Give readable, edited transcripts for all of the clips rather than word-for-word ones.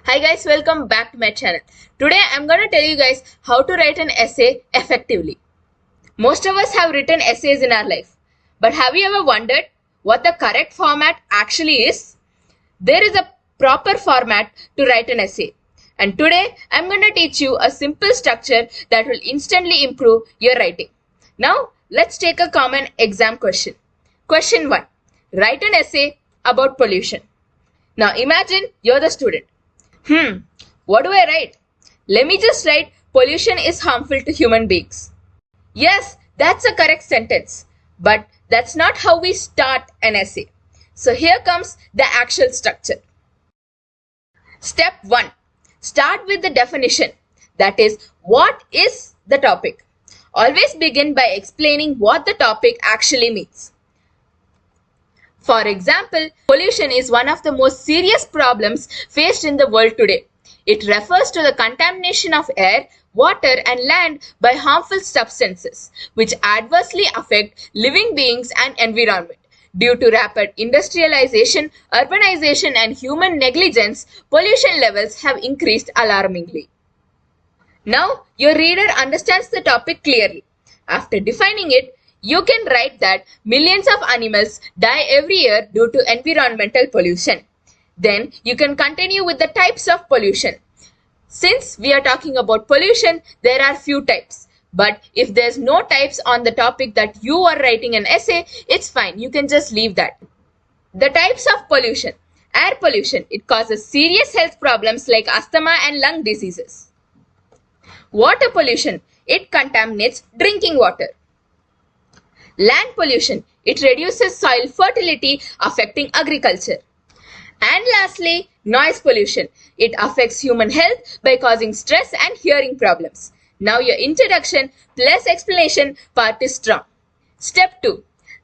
Hi guys, welcome back to my channel. Today I'm going to tell you guys how to write an essay effectively. Most of us have written essays in our life, but have you ever wondered what the correct format actually is? There is a proper format to write an essay. And today I'm going to teach you a simple structure that will instantly improve your writing. Now let's take a common exam question. Question 1. Write an essay about pollution. Now imagine you're the student. What do I write? Let me just write pollution is harmful to human beings. Yes, that's a correct sentence. But that's not how we start an essay. So here comes the actual structure. Step 1. Start with the definition. That is, what is the topic? Always begin by explaining what the topic actually means. For example, pollution is one of the most serious problems faced in the world today. It refers to the contamination of air, water, and land by harmful substances, which adversely affect living beings and environment. Due to rapid industrialization, urbanization, and human negligence, pollution levels have increased alarmingly. Now, your reader understands the topic clearly. After defining it, you can write that millions of animals die every year due to environmental pollution. Then you can continue with the types of pollution. Since we are talking about pollution, there are few types. But if there's no types on the topic that you are writing an essay, it's fine. You can just leave that. The types of pollution. Air pollution. It causes serious health problems like asthma and lung diseases. Water pollution. It contaminates drinking water. Land pollution. It reduces soil fertility, affecting agriculture. And lastly, noise pollution. It affects human health by causing stress and hearing problems. Now your introduction plus explanation part is strong. Step 2.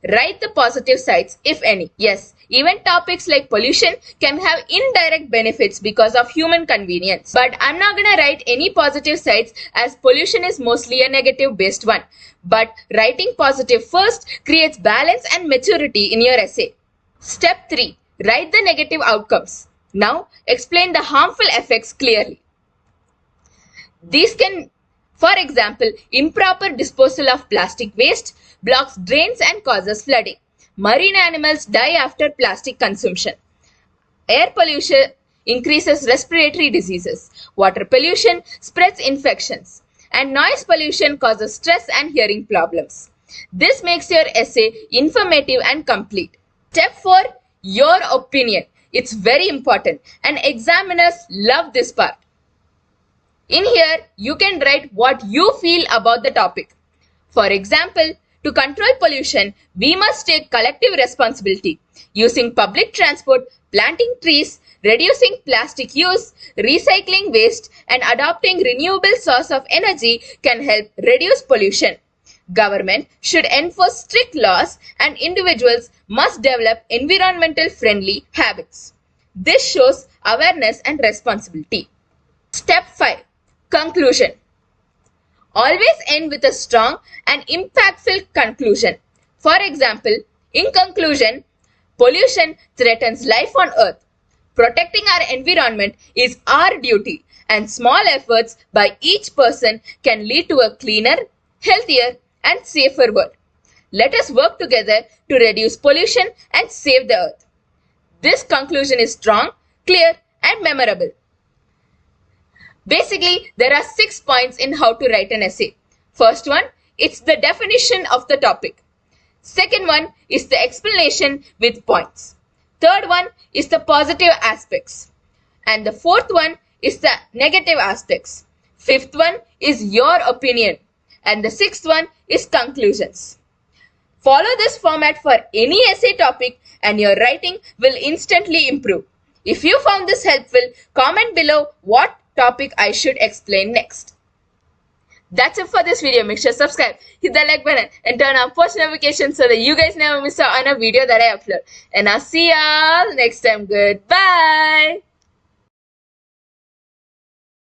Write the positive sides, if any. Yes, even topics like pollution can have indirect benefits because of human convenience. But I'm not going to write any positive sides as pollution is mostly a negative based one. But writing positive first creates balance and maturity in your essay. Step 3. Write the negative outcomes. Now explain the harmful effects clearly. These can, for example, improper disposal of plastic waste blocks drains and causes flooding. Marine animals die after plastic consumption. Air pollution increases respiratory diseases. Water pollution spreads infections. And noise pollution causes stress and hearing problems. This makes your essay informative and complete. Step 4. Your opinion. It's very important and examiners love this part. In here, you can write what you feel about the topic. For example, to control pollution, we must take collective responsibility. Using public transport, planting trees, reducing plastic use, recycling waste, and adopting renewable source of energy can help reduce pollution. Government should enforce strict laws and individuals must develop environmental friendly habits. This shows awareness and responsibility. Step 5. Conclusion. Always end with a strong and impactful conclusion. For example, in conclusion, pollution threatens life on Earth. Protecting our environment is our duty, and small efforts by each person can lead to a cleaner, healthier, and safer world. Let us work together to reduce pollution and save the Earth. This conclusion is strong, clear, and memorable. Basically, there are 6 points in how to write an essay. First one, it's the definition of the topic. Second one is the explanation with points. Third one is the positive aspects. And the fourth one is the negative aspects. Fifth one is your opinion. And the sixth one is conclusions. Follow this format for any essay topic and your writing will instantly improve. If you found this helpful, comment below what topic I should explain next. That's it for this video. Make sure to subscribe, hit the like button and turn on post notifications so that you guys never miss out on a video that I upload. And I'll see y'all next time. Goodbye.